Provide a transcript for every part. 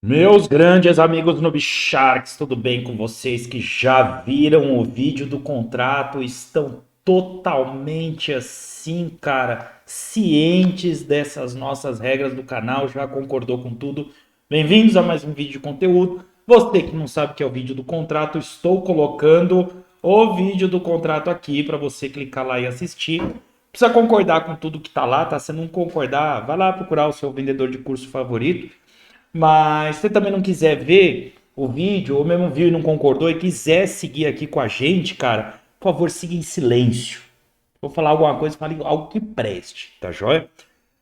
Meus grandes amigos Noob Sharks, tudo bem com vocês que já viram o vídeo do contrato? Estão totalmente assim, cara, cientes dessas nossas regras do canal, já concordou com tudo? Bem-vindos a mais um vídeo de conteúdo. Você que não sabe o que é o vídeo do contrato, estou colocando o vídeo do contrato aqui para você clicar lá e assistir. Precisa concordar com tudo que tá lá, tá? Se não concordar, vai lá procurar o seu vendedor de curso favorito. Mas se você também não quiser ver o vídeo, ou mesmo viu e não concordou, e quiser seguir aqui com a gente, cara, por favor, siga em silêncio. Vou falar alguma coisa, fale algo que preste, tá joia?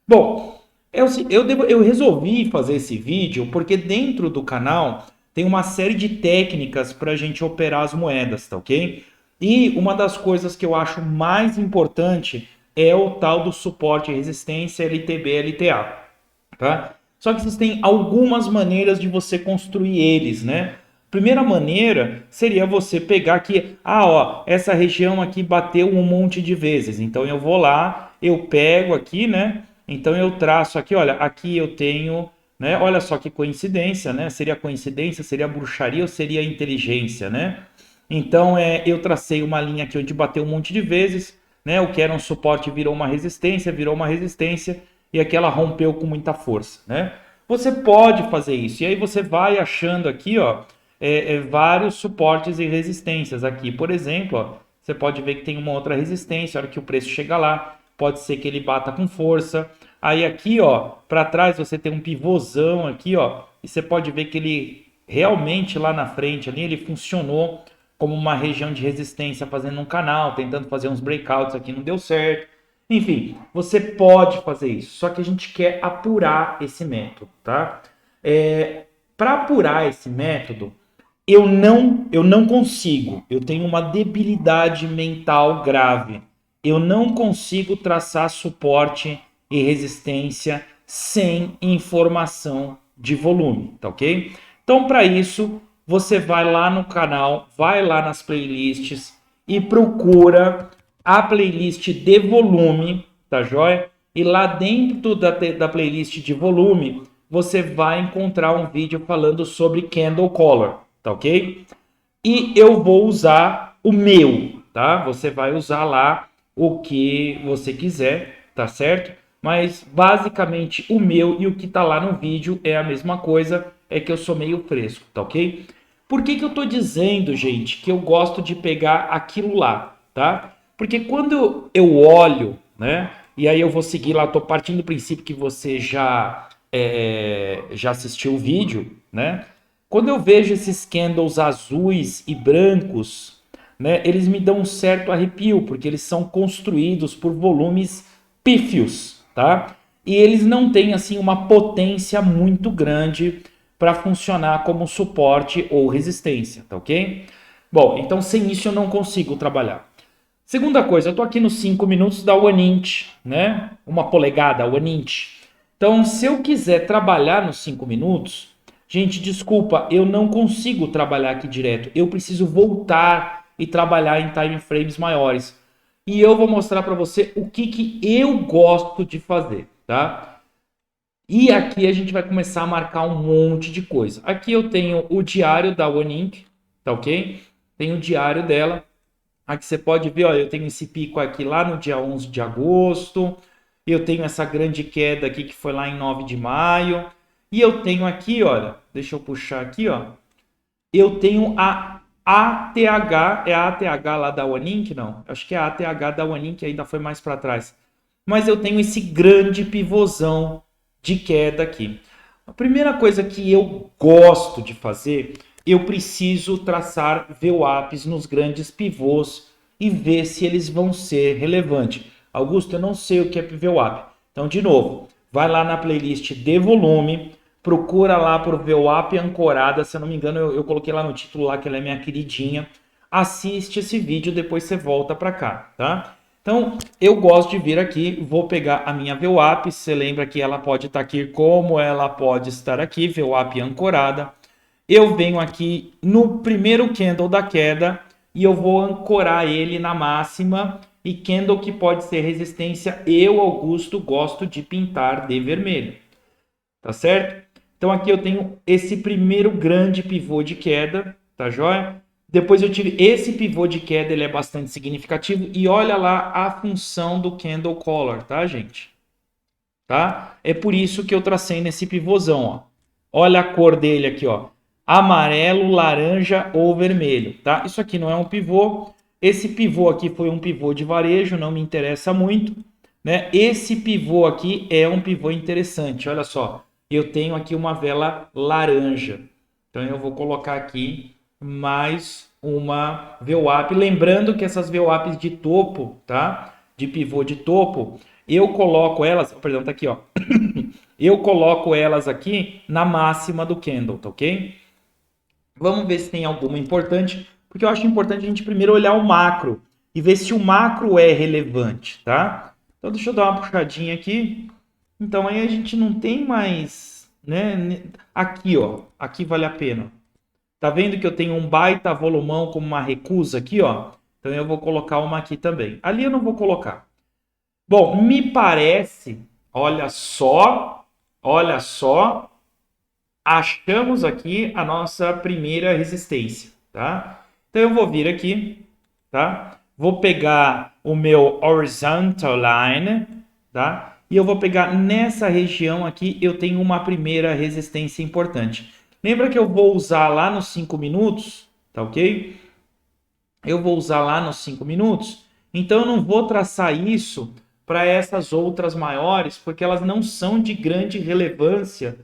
Bom, eu resolvi fazer esse vídeo porque dentro do canal tem uma série de técnicas para a gente operar as moedas, tá ok? E uma das coisas que eu acho mais importante é o tal do suporte e resistência LTB-LTA, tá? Só que existem algumas maneiras de você construir eles, né? Primeira maneira seria você pegar aqui, ó, essa região aqui bateu um monte de vezes, então eu vou lá, eu pego aqui, né? Então eu traço aqui, olha, aqui eu tenho, né? Olha só que coincidência, né? Seria coincidência, seria bruxaria ou seria inteligência, né? Então eu tracei uma linha aqui onde bateu um monte de vezes, né? O que era um suporte virou uma resistência e aqui ela rompeu com muita força, né? Você pode fazer isso e aí você vai achando aqui, ó, vários suportes e resistências aqui. Por exemplo, ó, você pode ver que tem uma outra resistência, a hora que o preço chega lá, pode ser que ele bata com força. Aí aqui, ó, para trás você tem um pivôzão aqui, ó, e você pode ver que ele realmente lá na frente ali ele funcionou como uma região de resistência fazendo um canal, tentando fazer uns breakouts aqui, não deu certo. Enfim, você pode fazer isso, só que a gente quer apurar esse método, tá? Para apurar esse método, eu não consigo, eu tenho uma debilidade mental grave. Eu não consigo traçar suporte e resistência sem informação de volume, tá ok? Então, para isso, você vai lá no canal, vai lá nas playlists e procura a playlist de volume, tá joia? E lá dentro da playlist de volume, você vai encontrar um vídeo falando sobre candle color, tá ok? E eu vou usar o meu, tá? Você vai usar lá o que você quiser, tá certo? Mas basicamente o meu e o que tá lá no vídeo é a mesma coisa, é que eu sou meio fresco, tá ok? Por que que eu tô dizendo, gente, que eu gosto de pegar aquilo lá, tá? Porque quando eu olho, né? E aí eu vou seguir lá, tô partindo do princípio que você já assistiu o vídeo, né? Quando eu vejo esses candles azuis e brancos, né, eles me dão um certo arrepio, porque eles são construídos por volumes pífios, tá? E eles não têm assim uma potência muito grande para funcionar como suporte ou resistência, tá ok? Bom, então sem isso eu não consigo trabalhar. Segunda coisa, eu estou aqui nos 5 minutos da One Inch, né? Uma polegada, One Inch. Então, se eu quiser trabalhar nos 5 minutos, gente, desculpa, eu não consigo trabalhar aqui direto. Eu preciso voltar e trabalhar em time frames maiores. E eu vou mostrar para você o que eu gosto de fazer, tá? E aqui a gente vai começar a marcar um monte de coisa. Aqui eu tenho o diário da One Inc, tá ok? Tenho o diário dela. Aqui você pode ver, ó, eu tenho esse pico aqui lá no dia 11 de agosto. Eu tenho essa grande queda aqui que foi lá em 9 de maio. E eu tenho aqui, olha, deixa eu puxar aqui, ó. Eu tenho a ATH, é a ATH lá da Wanink? Não, acho que é a ATH da Wanink, ainda foi mais para trás. Mas eu tenho esse grande pivôzão de queda aqui. A primeira coisa que eu gosto de fazer, eu preciso traçar VWAPs nos grandes pivôs e ver se eles vão ser relevantes. Augusto, eu não sei o que é VWAP. Então, de novo, vai lá na playlist de volume, procura lá por VWAP ancorada, se eu não me engano, eu coloquei lá no título lá que ela é minha queridinha. Assiste esse vídeo, depois você volta para cá, tá? Então, eu gosto de vir aqui, vou pegar a minha VWAP, você lembra que ela pode estar aqui como ela pode estar aqui, VWAP ancorada. Eu venho aqui no primeiro candle da queda e eu vou ancorar ele na máxima e candle que pode ser resistência, eu, Augusto, gosto de pintar de vermelho, tá certo? Então aqui eu tenho esse primeiro grande pivô de queda, tá joia? Depois eu tive esse pivô de queda, ele é bastante significativo. E olha lá a função do candle color, tá, gente? Tá? É por isso que eu tracei nesse pivôzão, ó. Olha a cor dele aqui, ó. Amarelo, laranja ou vermelho, tá? Isso aqui não é um pivô. Esse pivô aqui foi um pivô de varejo, não me interessa muito, né? Esse pivô aqui é um pivô interessante, olha só. Eu tenho aqui uma vela laranja. Então eu vou colocar aqui mais uma VWAP, lembrando que essas VWAPs de topo, tá? De pivô de topo, eu coloco elas, perdão, tá aqui, ó. Eu coloco elas aqui na máxima do candle, tá ok? Vamos ver se tem alguma importante, porque eu acho importante a gente primeiro olhar o macro e ver se o macro é relevante, tá? Então deixa eu dar uma puxadinha aqui. Então aí a gente não tem mais, né? Aqui, ó, aqui vale a pena. Tá vendo que eu tenho um baita volumão como uma recusa aqui, ó? Então eu vou colocar uma aqui também. Ali eu não vou colocar. Bom, me parece, olha só, achamos aqui a nossa primeira resistência, tá? Então eu vou vir aqui, tá? Vou pegar o meu horizontal line, tá? E eu vou pegar nessa região aqui, eu tenho uma primeira resistência importante. Lembra que eu vou usar lá nos 5 minutos, tá ok? Eu vou usar lá nos 5 minutos, então eu não vou traçar isso para essas outras maiores, porque elas não são de grande relevância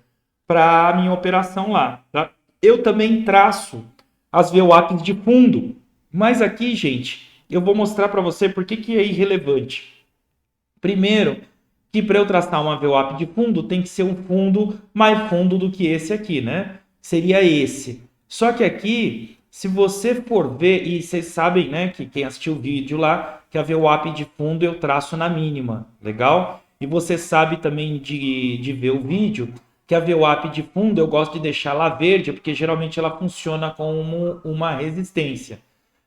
para a minha operação lá. Tá? Eu também traço as VWAPs de fundo, mas aqui, gente, eu vou mostrar para você por que é irrelevante. Primeiro, que para eu traçar uma VWAP de fundo, tem que ser um fundo mais fundo do que esse aqui, né? Seria esse. Só que aqui, se você for ver, e vocês sabem, né, que quem assistiu o vídeo lá, que a VWAP de fundo eu traço na mínima, legal? E você sabe também de ver o vídeo, que a VWAP de fundo eu gosto de deixar lá verde, porque geralmente ela funciona como uma resistência.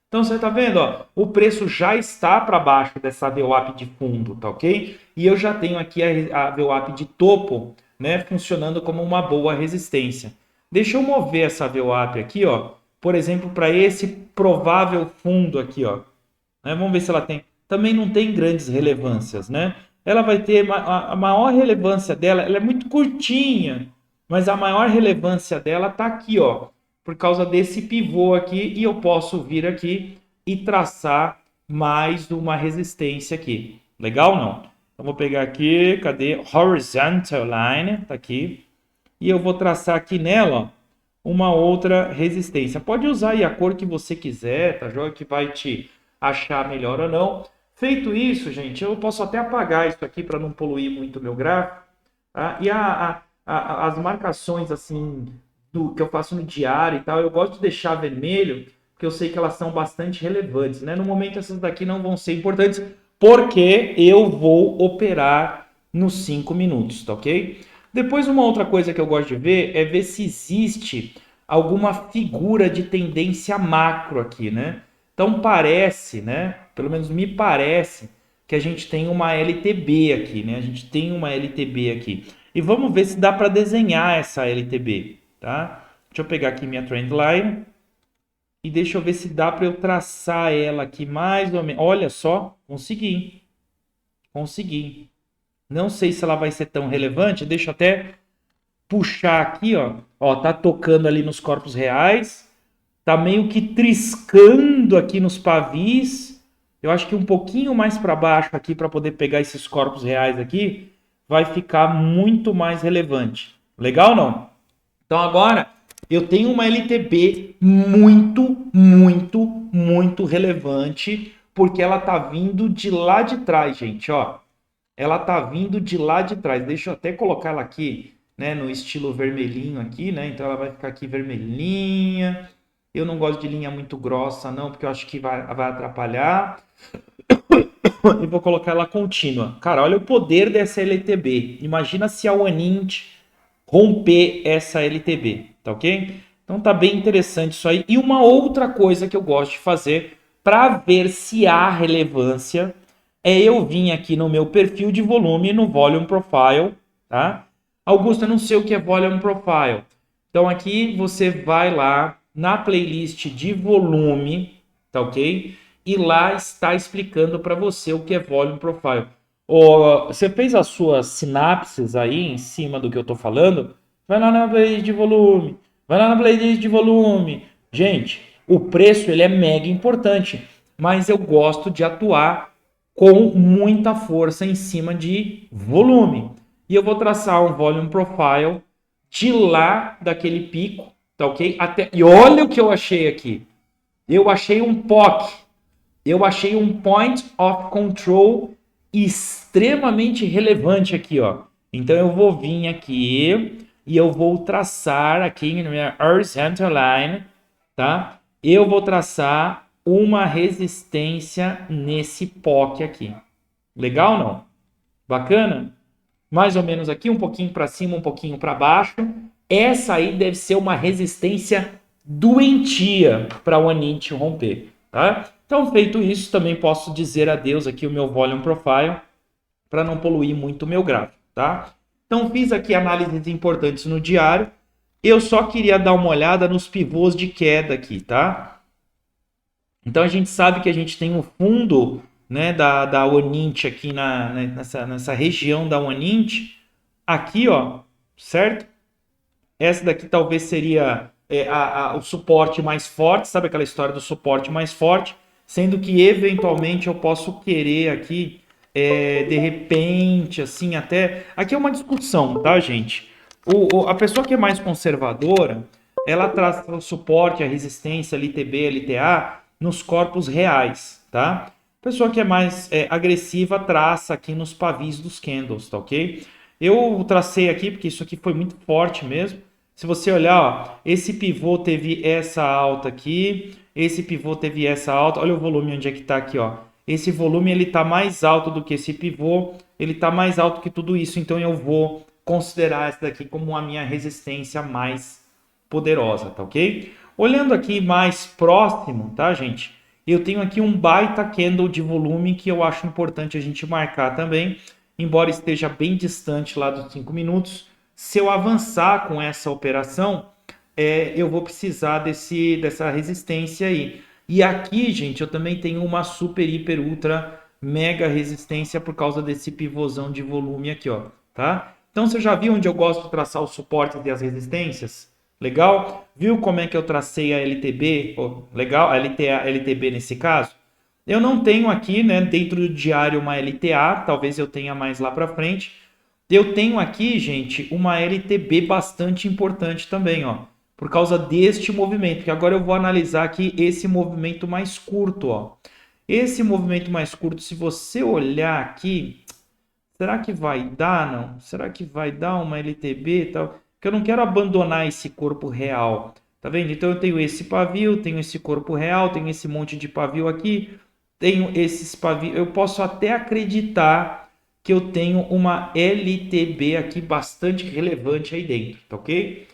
Então você está vendo, ó, o preço já está para baixo dessa VWAP de fundo, tá ok? E eu já tenho aqui a VWAP de topo, né, funcionando como uma boa resistência. Deixa eu mover essa VWAP aqui, ó, por exemplo, para esse provável fundo aqui, ó. Né? Vamos ver se ela tem. Também não tem grandes relevâncias, né? Ela vai ter a maior relevância dela, ela é muito curtinha, mas a maior relevância dela está aqui, ó, por causa desse pivô aqui, e eu posso vir aqui e traçar mais uma resistência aqui. Legal não? Então vou pegar aqui, cadê? Horizontal line, tá aqui. E eu vou traçar aqui nela, ó, uma outra resistência. Pode usar aí a cor que você quiser, tá joia? Que vai te achar melhor ou não. Feito isso, gente, eu posso até apagar isso aqui para não poluir muito o meu gráfico. Tá? E as marcações assim que eu faço no diário e tal, eu gosto de deixar vermelho, porque eu sei que elas são bastante relevantes. Né? No momento essas daqui não vão ser importantes, porque eu vou operar nos 5 minutos, tá ok? Depois uma outra coisa que eu gosto de ver é ver se existe alguma figura de tendência macro aqui, né? Então parece, né? Pelo menos me parece que a gente tem uma LTB aqui, né? A gente tem uma LTB aqui. E vamos ver se dá para desenhar essa LTB, tá? Deixa eu pegar aqui minha trendline e deixa eu ver se dá para eu traçar ela aqui mais ou menos. Olha só, consegui. Consegui. Não sei se ela vai ser tão relevante, deixa eu até puxar aqui, ó. Ó, tá tocando ali nos corpos reais. Tá meio que triscando aqui nos pavis. Eu acho que um pouquinho mais para baixo aqui para poder pegar esses corpos reais aqui vai ficar muito mais relevante. Legal ou não? Então agora eu tenho uma LTB muito relevante porque ela tá vindo de lá de trás, gente, ó. Ela tá vindo de lá de trás. Deixa eu até colocar ela aqui, né, no estilo vermelhinho aqui, né? Então ela vai ficar aqui vermelhinha. Eu não gosto de linha muito grossa, não, porque eu acho que vai atrapalhar. E vou colocar ela contínua. Cara, olha o poder dessa LTB. Imagina se a Wanint romper essa LTB, tá ok? Então tá bem interessante isso aí. E uma outra coisa que eu gosto de fazer para ver se há relevância é eu vir aqui no meu perfil de volume, no Volume Profile, tá? Augusto, eu não sei o que é Volume Profile. Então aqui você vai lá na playlist de volume, tá ok? E lá está explicando para você o que é Volume Profile. Você fez as suas sinapses aí em cima do que eu estou falando? Vai lá na playlist de volume. Vai lá na playlist de volume. Gente, o preço ele é mega importante, mas eu gosto de atuar com muita força em cima de volume. E eu vou traçar um volume profile de lá daquele pico, tá ok? E olha o que eu achei aqui. Eu achei um POC. Eu achei um Point of Control extremamente relevante aqui, ó. Então eu vou vir aqui e eu vou traçar aqui na minha horizontal line, tá? Eu vou traçar uma resistência nesse POC aqui. Legal não? Bacana? Mais ou menos aqui, um pouquinho para cima, um pouquinho para baixo. Essa aí deve ser uma resistência doentia para o Anint romper, tá? Então, feito isso, também posso dizer adeus aqui o meu volume profile para não poluir muito o meu gráfico, tá? Então, fiz aqui análises importantes no diário. Eu só queria dar uma olhada nos pivôs de queda aqui, tá? Então, a gente sabe que a gente tem um fundo, né, da Onint aqui nessa região da Onint, aqui, ó, certo? Essa daqui talvez seria o suporte mais forte, sabe aquela história do suporte mais forte? Sendo que eventualmente eu posso querer aqui, de repente, assim, até. Aqui é uma discussão, tá, gente? A pessoa que é mais conservadora, ela traz o suporte, a resistência, LTB, LTA, nos corpos reais, tá? A pessoa que é mais agressiva traça aqui nos pavis dos candles, tá ok? Eu tracei aqui porque isso aqui foi muito forte mesmo. Se você olhar, ó, esse pivô teve essa alta aqui, esse pivô teve essa alta. Olha o volume onde é que está aqui, ó. Esse volume ele está mais alto do que esse pivô, ele está mais alto que tudo isso. Então eu vou considerar essa daqui como a minha resistência mais poderosa, tá ok? Olhando aqui mais próximo, tá, gente? Eu tenho aqui um baita candle de volume que eu acho importante a gente marcar também, embora esteja bem distante lá dos 5 minutos. Se eu avançar com essa operação, eu vou precisar dessa resistência aí. E aqui, gente, eu também tenho uma super, hiper, ultra, mega resistência por causa desse pivôzão de volume aqui, ó, tá? Então, você já viu onde eu gosto de traçar os suportes e as resistências? Legal? Viu como é que eu tracei a LTB? Oh, legal? A LTA, LTB nesse caso? Eu não tenho aqui, né, dentro do diário uma LTA, talvez eu tenha mais lá para frente. Eu tenho aqui, gente, uma LTB bastante importante também, ó, por causa deste movimento, que agora eu vou analisar aqui esse movimento mais curto, ó. Esse movimento mais curto, se você olhar aqui, será que vai dar, não? Será que vai dar uma LTB e tal? Porque eu não quero abandonar esse corpo real, tá vendo? Então eu tenho esse pavio, tenho esse corpo real, tenho esse monte de pavio aqui, tenho esses pavios, eu posso até acreditar que eu tenho uma LTB aqui bastante relevante aí dentro, tá ok?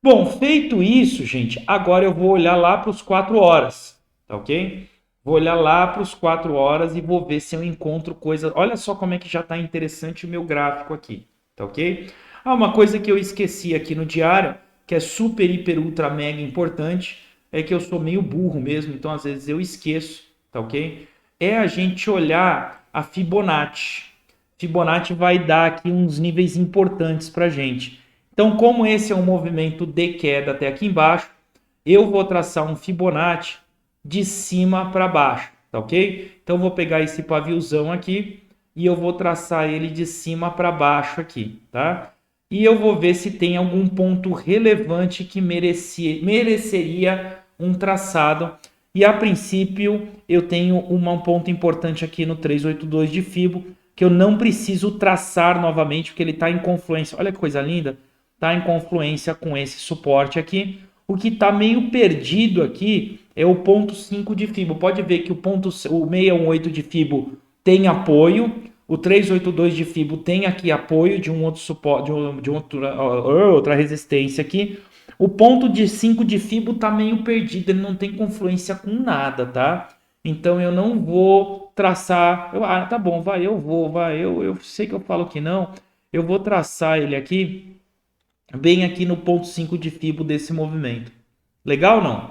Bom, feito isso, gente, agora eu vou olhar lá para os 4 horas, tá ok? Vou olhar lá para os 4 horas e vou ver se eu encontro coisa. Olha só como é que já está interessante o meu gráfico aqui, tá ok? Uma coisa que eu esqueci aqui no diário, que é super, hiper, ultra, mega importante, é que eu sou meio burro mesmo, então às vezes eu esqueço, tá ok? É a gente olhar a Fibonacci. Fibonacci vai dar aqui uns níveis importantes para a gente. Então, como esse é um movimento de queda até aqui embaixo, eu vou traçar um Fibonacci de cima para baixo, tá ok? Então, eu vou pegar esse paviozão aqui e eu vou traçar ele de cima para baixo aqui, tá? E eu vou ver se tem algum ponto relevante que mereceria um traçado. E a princípio, eu tenho um ponto importante aqui no 382 de Fibo, que eu não preciso traçar novamente, porque ele está em confluência. Olha que coisa linda! Está em confluência com esse suporte aqui. O que está meio perdido aqui é o ponto 5 de Fibo. Pode ver que o 618 de Fibo tem apoio, o 382 de Fibo tem aqui apoio de um outro suporte, de outra resistência aqui. O ponto de 5 de Fibo está meio perdido, ele não tem confluência com nada, tá? Então eu não vou traçar. Tá bom, vai, eu sei que eu falo que não. eu vou traçar ele aqui, bem aqui no ponto 5 de Fibo desse movimento. Legal ou não?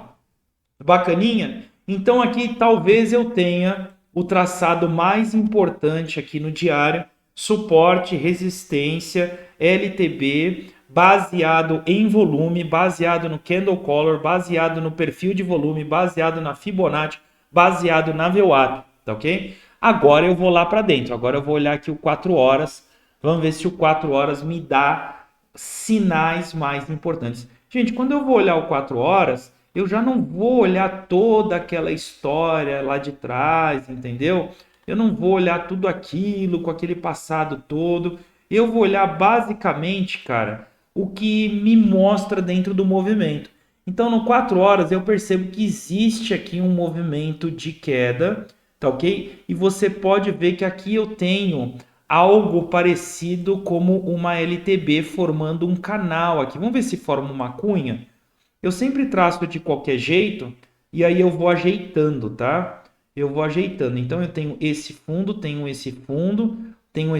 Bacaninha? Então aqui talvez eu tenha o traçado mais importante aqui no diário, suporte, resistência, LTB, baseado em volume, baseado no candle color, baseado no perfil de volume, baseado na Fibonacci, baseado na VWAP, tá ok? Agora eu vou lá para dentro, agora eu vou olhar aqui o 4 horas, vamos ver se o 4 horas me dá sinais mais importantes. Gente, quando eu vou olhar o 4 horas, eu já não vou olhar toda aquela história lá de trás, entendeu? Eu não vou olhar tudo aquilo com aquele passado todo. Eu vou olhar basicamente, cara, o que me mostra dentro do movimento. Então, no 4 horas, eu percebo que existe aqui um movimento de queda, tá ok? E você pode ver que aqui eu tenho algo parecido como uma LTB formando um canal aqui. Vamos ver se forma uma cunha. Eu sempre traço de qualquer jeito e aí eu vou ajeitando, tá? Eu vou ajeitando. Então eu tenho esse fundo, tenho esse...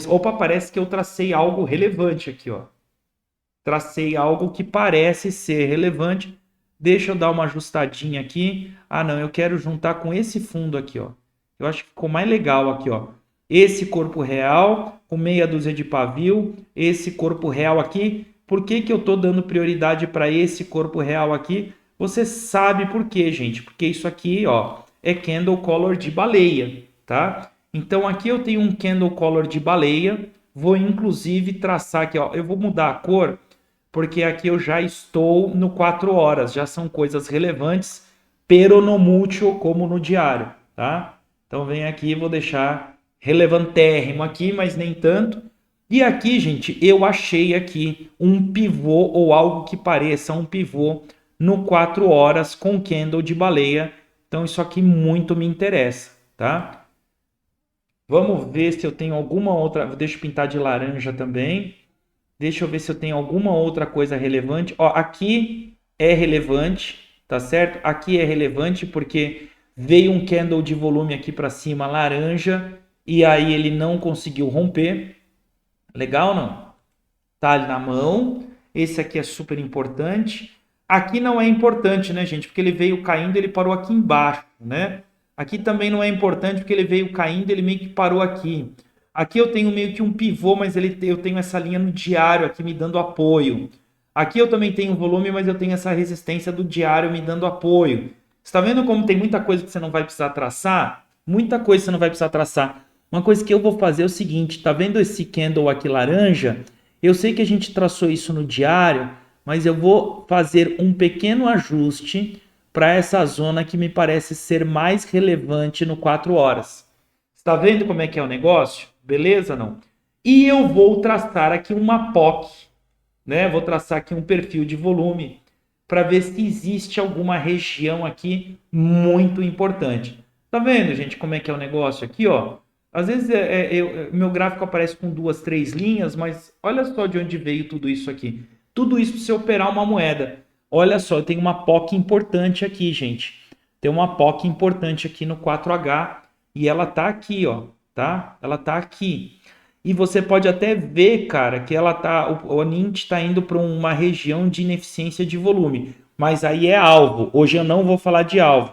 Opa, parece que eu tracei algo relevante aqui, ó. Tracei algo que parece ser relevante. Deixa eu dar uma ajustadinha aqui. Ah, não, eu quero juntar com esse fundo aqui, ó. Eu acho que ficou mais legal aqui, ó. Esse corpo real com meia dúzia de pavio, esse corpo real aqui. Por que que eu estou dando prioridade para esse corpo real aqui? Você sabe por quê, gente? Porque isso aqui, ó, é candle color de baleia, tá? Então aqui eu tenho um candle color de baleia. Vou inclusive traçar aqui, ó. Eu vou mudar a cor porque aqui eu já estou no 4 horas, já são coisas relevantes, pero no mútil como no diário, tá? Então vem aqui, vou deixar relevantérrimo aqui, mas nem tanto. E aqui, gente, eu achei aqui um pivô ou algo que pareça um pivô no 4 horas com candle de baleia. Então isso aqui muito me interessa, tá? Vamos ver se eu tenho alguma outra... Deixa eu pintar de laranja também. Deixa eu ver se eu tenho alguma outra coisa relevante. Ó, aqui é relevante, tá certo? Aqui é relevante porque veio um candle de volume aqui para cima laranja e aí ele não conseguiu romper. Legal não? Tá ali na mão. Esse aqui é super importante. Aqui não é importante, né, gente? Porque ele veio caindo, ele parou aqui embaixo, né? Aqui também não é importante porque ele veio caindo, ele meio que parou aqui. Aqui eu tenho meio que um pivô, mas eu tenho essa linha no diário aqui me dando apoio. Aqui eu também tenho volume, mas eu tenho essa resistência do diário me dando apoio. Está vendo como tem muita coisa que você não vai precisar traçar? Muita coisa você não vai precisar traçar. Uma coisa que eu vou fazer é o seguinte, tá vendo esse candle aqui laranja? Eu sei que a gente traçou isso no diário, mas eu vou fazer um pequeno ajuste para essa zona que me parece ser mais relevante no 4 horas. Está vendo como é que é o negócio? Beleza, não? E eu vou traçar aqui uma POC, né? Vou traçar aqui um perfil de volume para ver se existe alguma região aqui muito importante. Tá vendo, gente, como é que é o negócio aqui, ó? Às vezes meu gráfico aparece com 2, 3 linhas, mas olha só de onde veio tudo isso aqui. Tudo isso para você operar uma moeda. Olha só, eu tenho uma POC importante aqui, gente. Tem uma POC importante aqui no 4H e ela tá aqui, ó, tá? Ela tá aqui. E você pode até ver, cara, que ela tá, o NINT está indo para uma região de ineficiência de volume, mas aí é alvo. Hoje eu não vou falar de alvo.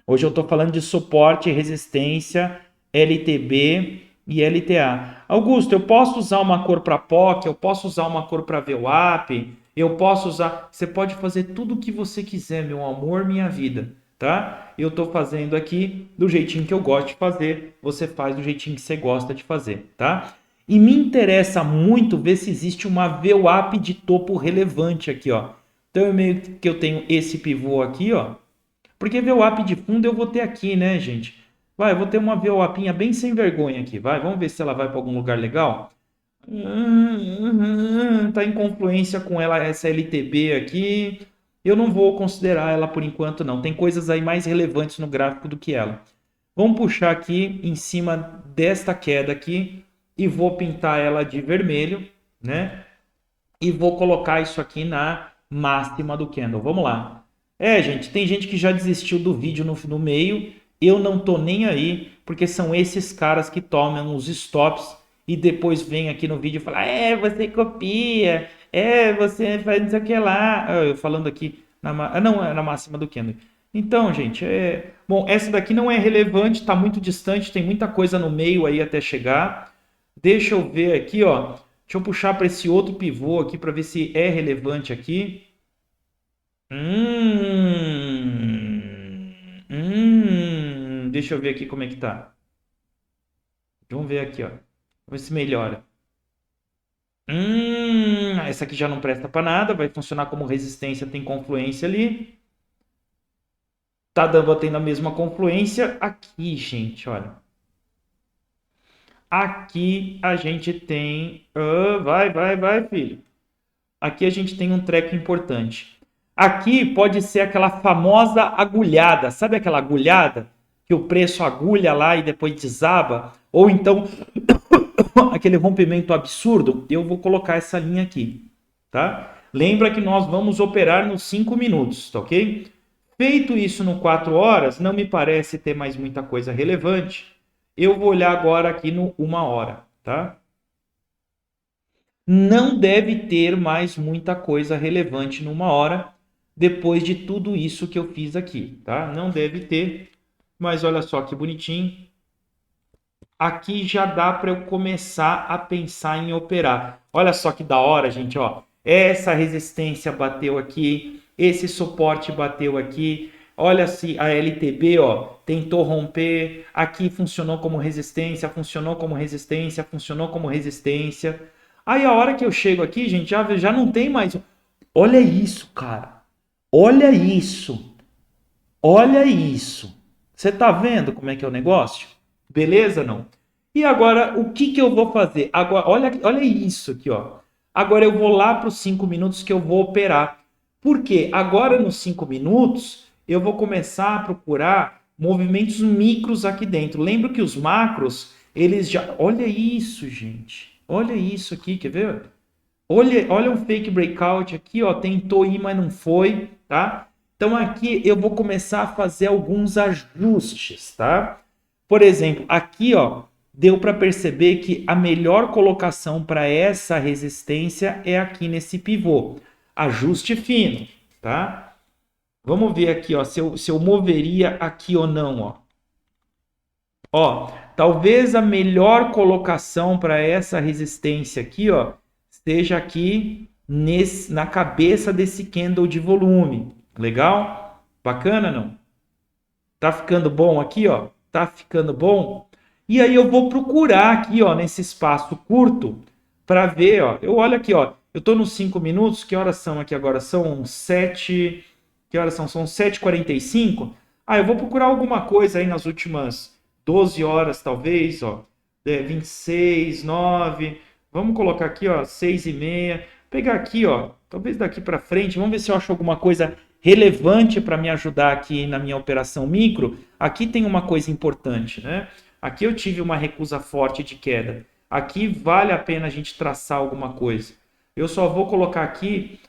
Hoje eu estou falando de suporte, resistência, LTB e LTA. Augusto, eu posso usar uma cor para POC, eu posso usar uma cor para VWAP, eu posso usar... Você pode fazer tudo o que você quiser, meu amor, minha vida, tá? Eu estou fazendo aqui do jeitinho que eu gosto de fazer, você faz do jeitinho que você gosta de fazer, tá? E me interessa muito ver se existe uma VWAP de topo relevante aqui, ó. Então, eu meio que eu tenho esse pivô aqui, ó. Porque VWAP de fundo eu vou ter aqui, né, gente? Vai, eu vou ter uma VWAPinha bem sem vergonha aqui, vai. Vamos ver se ela vai para algum lugar legal. Tá em confluência com ela, essa LTB aqui. Eu não vou considerar ela por enquanto, não. Tem coisas aí mais relevantes no gráfico do que ela. Vamos puxar aqui em cima desta queda aqui e vou pintar ela de vermelho, né? E vou colocar isso aqui na máxima do candle. Vamos lá. Gente, tem gente que já desistiu do vídeo no meio. Eu não tô nem aí, porque são esses caras que tomam os stops e depois vem aqui no vídeo e fala, você copia, você faz não sei o que lá. Eu falando aqui, não, é na máxima do Kendall. Então, gente, bom, essa daqui não é relevante, está muito distante, tem muita coisa no meio aí até chegar. Deixa eu ver aqui, ó. Deixa eu puxar para esse outro pivô aqui para ver se é relevante aqui. Deixa eu ver aqui como é que tá. Vamos ver aqui, ó. Vamos ver se melhora. Essa aqui já não presta para nada, vai funcionar como resistência, tem confluência ali. Tá tendo a mesma confluência aqui, gente, olha. Aqui a gente tem... vai, filho. Aqui a gente tem um treco importante. Aqui pode ser aquela famosa agulhada. Sabe aquela agulhada? Que o preço agulha lá e depois desaba? Ou então aquele rompimento absurdo? Eu vou colocar essa linha aqui, tá? Lembra que nós vamos operar nos 5 minutos, tá ok? Feito isso no 4 horas, não me parece ter mais muita coisa relevante. Eu vou olhar agora aqui no 1 hora, tá? Não deve ter mais muita coisa relevante numa hora, depois de tudo isso que eu fiz aqui, tá? Não deve ter, mas olha só que bonitinho. Aqui já dá para eu começar a pensar em operar. Olha só que da hora, gente, ó. Essa resistência bateu aqui, esse suporte bateu aqui. Olha se a LTB, ó, tentou romper, aqui funcionou como resistência, funcionou como resistência, funcionou como resistência. Aí a hora que eu chego aqui, gente, já não tem mais. Olha isso, cara. Olha isso. Olha isso. Você tá vendo como é que é o negócio? Beleza, não? E agora, o que eu vou fazer? Agora, olha isso aqui, ó. Agora eu vou lá para os 5 minutos que eu vou operar. Por quê? Agora nos 5 minutos, eu vou começar a procurar movimentos micros aqui dentro. Lembra que os macros, eles já... Olha isso, gente. Olha isso aqui, quer ver? Olha um fake breakout aqui, ó. Tentou ir, mas não foi, tá? Então aqui eu vou começar a fazer alguns ajustes, tá? Por exemplo, aqui, ó, deu para perceber que a melhor colocação para essa resistência é aqui nesse pivô. Ajuste fino, tá? Vamos ver aqui, ó, se eu moveria aqui ou não, ó. Ó, talvez a melhor colocação para essa resistência aqui, ó, esteja aqui na cabeça desse candle de volume. Legal? Bacana, não? Tá ficando bom aqui, ó? Tá ficando bom? E aí eu vou procurar aqui, ó, nesse espaço curto, para ver, ó. Eu olho aqui, ó. Eu tô nos 5 minutos. Que horas são aqui agora? São 7. Que horas são? São 7h45. Eu vou procurar alguma coisa aí nas últimas 12 horas, talvez, ó. 26, 9. Vamos colocar aqui, ó, 6h30. Pegar aqui, ó. Talvez daqui para frente. Vamos ver se eu acho alguma coisa relevante para me ajudar aqui na minha operação micro. Aqui tem uma coisa importante, né? Aqui eu tive uma recusa forte de queda. Aqui vale a pena a gente traçar alguma coisa. Eu só vou colocar aqui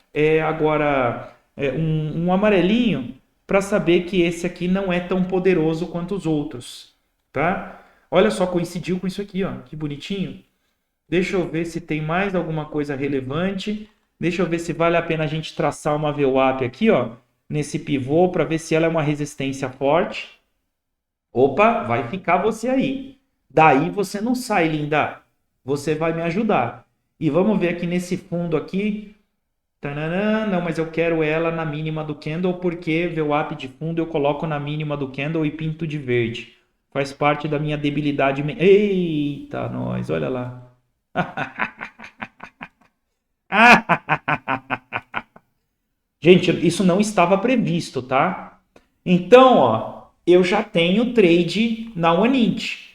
agora um amarelinho para saber que esse aqui não é tão poderoso quanto os outros, tá? Olha só, coincidiu com isso aqui, ó, que bonitinho. Deixa eu ver se tem mais alguma coisa relevante. Deixa eu ver se vale a pena a gente traçar uma VWAP aqui, ó, nesse pivô para ver se ela é uma resistência forte. Opa, vai ficar você aí. Daí você não sai, linda. Você vai me ajudar. E vamos ver aqui nesse fundo aqui. Tananã, não, mas eu quero ela na mínima do candle, porque VWAP de fundo eu coloco na mínima do candle e pinto de verde. Faz parte da minha debilidade. Eita, nós, olha lá. Gente, isso não estava previsto, tá? Então, ó, eu já tenho trade na OneInt.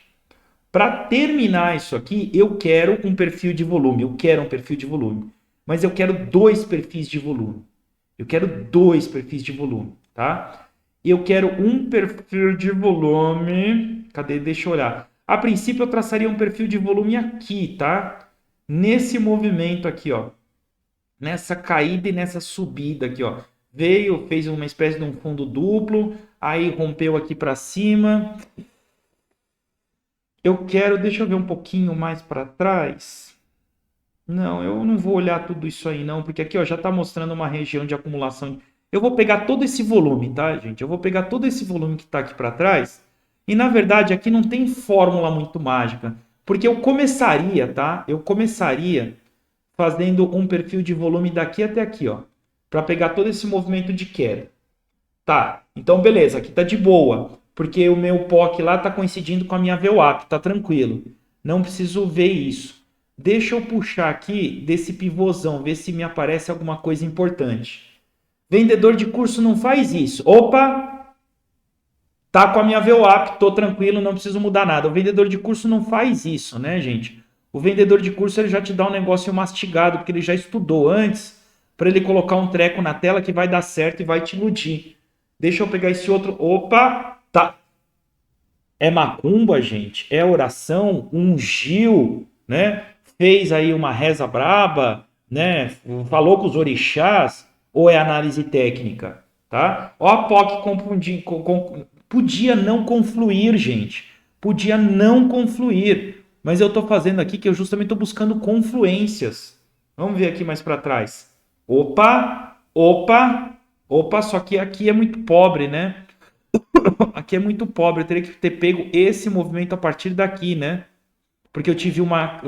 Para terminar isso aqui, eu quero um perfil de volume. Eu quero um perfil de volume. Mas eu quero 2 perfis de volume. Eu quero 2 perfis de volume, tá? Eu quero um perfil de volume. Cadê? Deixa eu olhar. A princípio, eu traçaria um perfil de volume aqui, tá? Nesse movimento aqui, ó. Nessa caída e nessa subida aqui, ó. Veio, fez uma espécie de um fundo duplo, aí rompeu aqui para cima. deixa eu ver um pouquinho mais para trás. Não, eu não vou olhar tudo isso aí não, porque aqui ó, já está mostrando uma região de acumulação. Eu vou pegar todo esse volume, tá, gente? Eu vou pegar todo esse volume que está aqui para trás. E na verdade aqui não tem fórmula muito mágica, porque eu começaria, tá? Eu começaria fazendo um perfil de volume daqui até aqui, ó, para pegar todo esse movimento de queda. Tá, então beleza, aqui tá de boa, porque o meu POC lá tá coincidindo com a minha VWAP, tá tranquilo. Não preciso ver isso. Deixa eu puxar aqui desse pivôzão, ver se me aparece alguma coisa importante. Vendedor de curso não faz isso. Opa, tá com a minha VWAP, tô tranquilo, não preciso mudar nada. O vendedor de curso não faz isso, né, gente? O vendedor de curso ele já te dá um negócio mastigado, porque ele já estudou antes, para ele colocar um treco na tela que vai dar certo e vai te iludir. Deixa eu pegar esse outro. Opa, tá. É macumba, gente? É oração? Ungiu, né? Fez aí uma reza braba, né? Falou com os orixás? Ou é análise técnica? Tá? Ó a POC podia não confluir, gente. Podia não confluir. Mas eu estou fazendo aqui que eu justamente estou buscando confluências. Vamos ver aqui mais para trás. Opa, opa, opa, só que aqui é muito pobre, né? Aqui é muito pobre, eu teria que ter pego esse movimento a partir daqui, né? Porque eu tive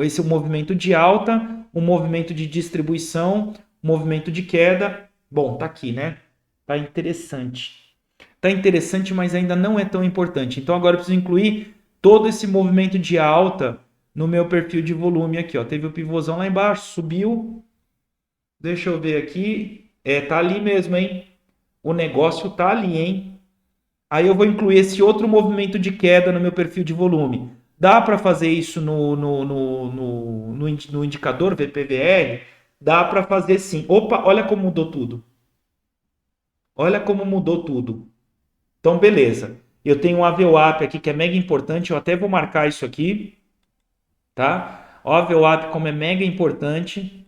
esse movimento de alta, um movimento de distribuição, um movimento de queda. Bom, tá aqui, né? Tá interessante. Tá interessante, mas ainda não é tão importante. Então agora eu preciso incluir todo esse movimento de alta no meu perfil de volume aqui, ó. Teve o pivôzão lá embaixo, subiu. Deixa eu ver aqui. Tá ali mesmo, hein? O negócio tá ali, hein? Aí eu vou incluir esse outro movimento de queda no meu perfil de volume. Dá para fazer isso no indicador VPVR? Dá para fazer sim. Opa, olha como mudou tudo. Olha como mudou tudo. Então, beleza. Eu tenho um AVWAP aqui que é mega importante. Eu até vou marcar isso aqui. Tá? O AVWAP como é mega importante.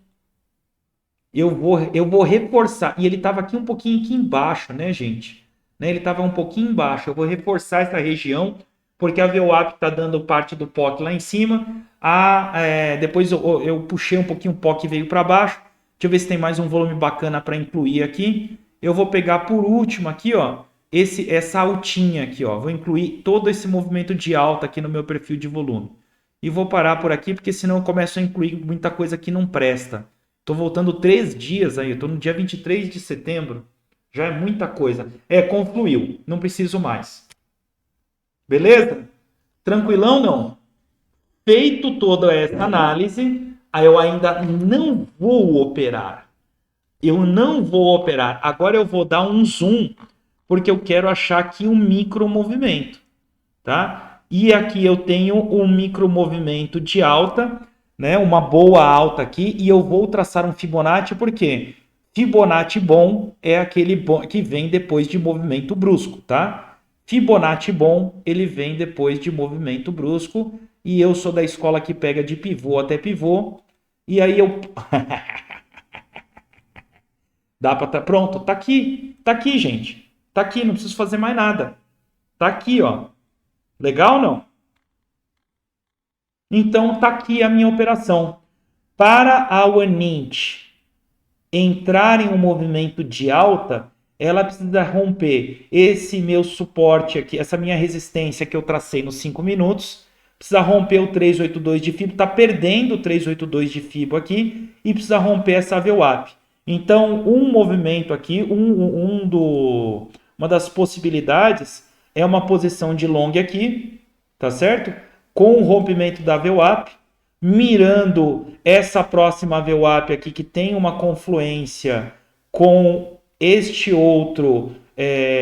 Eu vou reforçar. E ele estava aqui um pouquinho aqui embaixo, né, gente? Né? Ele estava um pouquinho embaixo. Eu vou reforçar essa região, porque a VWAP está dando parte do POC lá em cima. Depois eu puxei um pouquinho o POC e veio para baixo. Deixa eu ver se tem mais um volume bacana para incluir aqui. Eu vou pegar por último aqui, ó, essa altinha aqui, ó. Vou incluir todo esse movimento de alta aqui no meu perfil de volume. E vou parar por aqui, porque senão eu começo a incluir muita coisa que não presta. Estou voltando 3 dias aí, estou no dia 23 de setembro. Já é muita coisa. Confluiu, não preciso mais. Beleza? Tranquilão não? Feito toda essa análise, aí eu ainda não vou operar. Eu não vou operar. Agora eu vou dar um zoom, porque eu quero achar aqui um micro movimento. Tá? E aqui eu tenho um micro movimento de alta, né? Uma boa alta aqui, e eu vou traçar um Fibonacci, porque Fibonacci bom é aquele bom que vem depois de movimento brusco, tá? Fibonacci bom, ele vem depois de movimento brusco, e eu sou da escola que pega de pivô até pivô, e aí eu dá para pronto, tá aqui, gente. Tá aqui, não preciso fazer mais nada. Tá aqui, ó. Legal não? Então tá aqui a minha operação. Para a Wanint entrar em um movimento de alta, ela precisa romper esse meu suporte aqui, essa minha resistência que eu tracei nos 5 minutos, precisa romper o 382 de FIBO, está perdendo o 382 de FIBO aqui e precisa romper essa VWAP. Então, um movimento aqui, uma das possibilidades é uma posição de long aqui, tá certo? Com o rompimento da VWAP, mirando essa próxima VWAP aqui que tem uma confluência com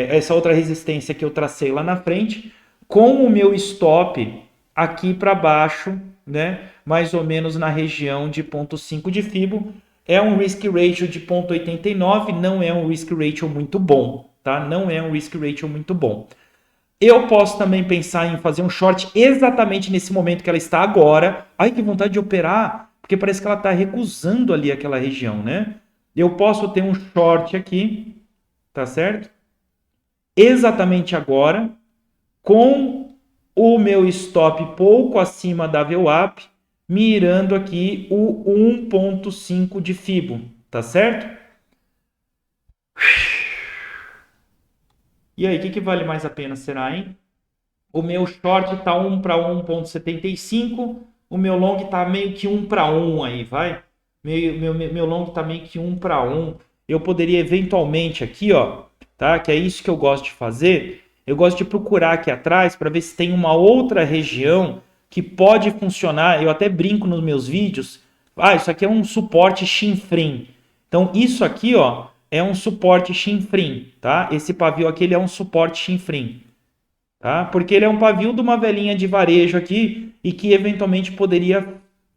essa outra resistência que eu tracei lá na frente, com o meu stop aqui para baixo, né? Mais ou menos na região de 0,5 de FIBO. É um risk ratio de 0,89, não é um risk ratio muito bom, tá? Não é um risk ratio muito bom. Eu posso também pensar em fazer um short exatamente nesse momento que ela está agora. Ai, que vontade de operar, porque parece que ela está recusando ali aquela região, né? Eu posso ter um short aqui, tá certo? Exatamente agora, com o meu stop pouco acima da VWAP, mirando aqui o 1.5 de Fibo, tá certo? E aí, o que vale mais a pena será, hein? O meu short está 1 para 1.75, o meu long está meio que 1 para 1 aí, vai? Meu long está meio que 1 para 1. Eu poderia eventualmente aqui, ó, tá? Que é isso que eu gosto de fazer. Eu gosto de procurar aqui atrás para ver se tem uma outra região que pode funcionar. Eu até brinco nos meus vídeos. Ah, isso aqui é um suporte chinfrim. Então, isso aqui, ó, é um suporte chinfrim, tá? Esse pavio aqui ele é um suporte chinfrim. Tá? Porque ele é um pavio de uma velhinha de varejo aqui e que eventualmente poderia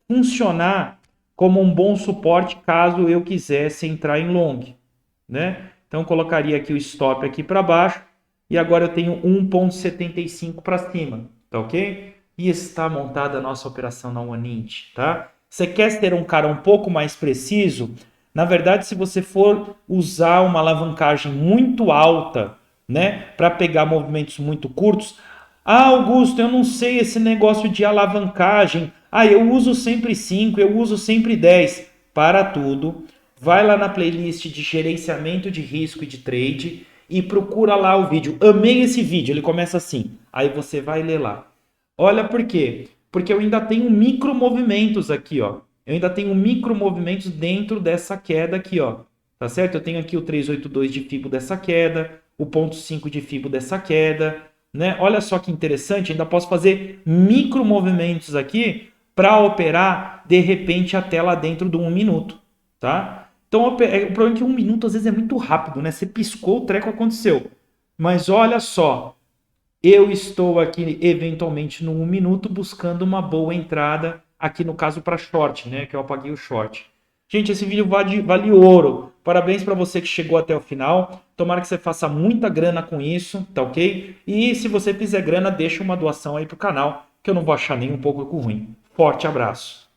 funcionar como um bom suporte caso eu quisesse entrar em long, né? Então eu colocaria aqui o stop aqui para baixo e agora eu tenho 1.75 para cima, tá ok? E está montada a nossa operação na OneInt, tá? Você quer ter um cara um pouco mais preciso? Na verdade, se você for usar uma alavancagem muito alta, né, para pegar movimentos muito curtos, ah, Augusto, eu não sei esse negócio de alavancagem. Ah, eu uso sempre 5, eu uso sempre 10. Para tudo. Vai lá na playlist de gerenciamento de risco e de trade e procura lá o vídeo. Amei esse vídeo, ele começa assim. Aí você vai ler lá. Olha por quê? Porque eu ainda tenho micro movimentos aqui, ó. Eu ainda tenho micro movimentos dentro dessa queda aqui, ó. Tá certo? Eu tenho aqui o 382 de Fibo dessa queda, o 0,5 de Fibo dessa queda, né? Olha só que interessante, ainda posso fazer micro movimentos aqui para operar de repente até lá dentro de 1 minuto, tá? Então o problema é que 1 minuto às vezes é muito rápido, né? Você piscou, o treco aconteceu. Mas olha só, eu estou aqui eventualmente no 1 minuto buscando uma boa entrada, aqui no caso para short, né? Que eu apaguei o short. Gente, esse vídeo vale ouro. Parabéns para você que chegou até o final. Tomara que você faça muita grana com isso, tá ok? E se você fizer grana, deixa uma doação aí pro canal, que eu não vou achar nem um pouco ruim. Forte abraço.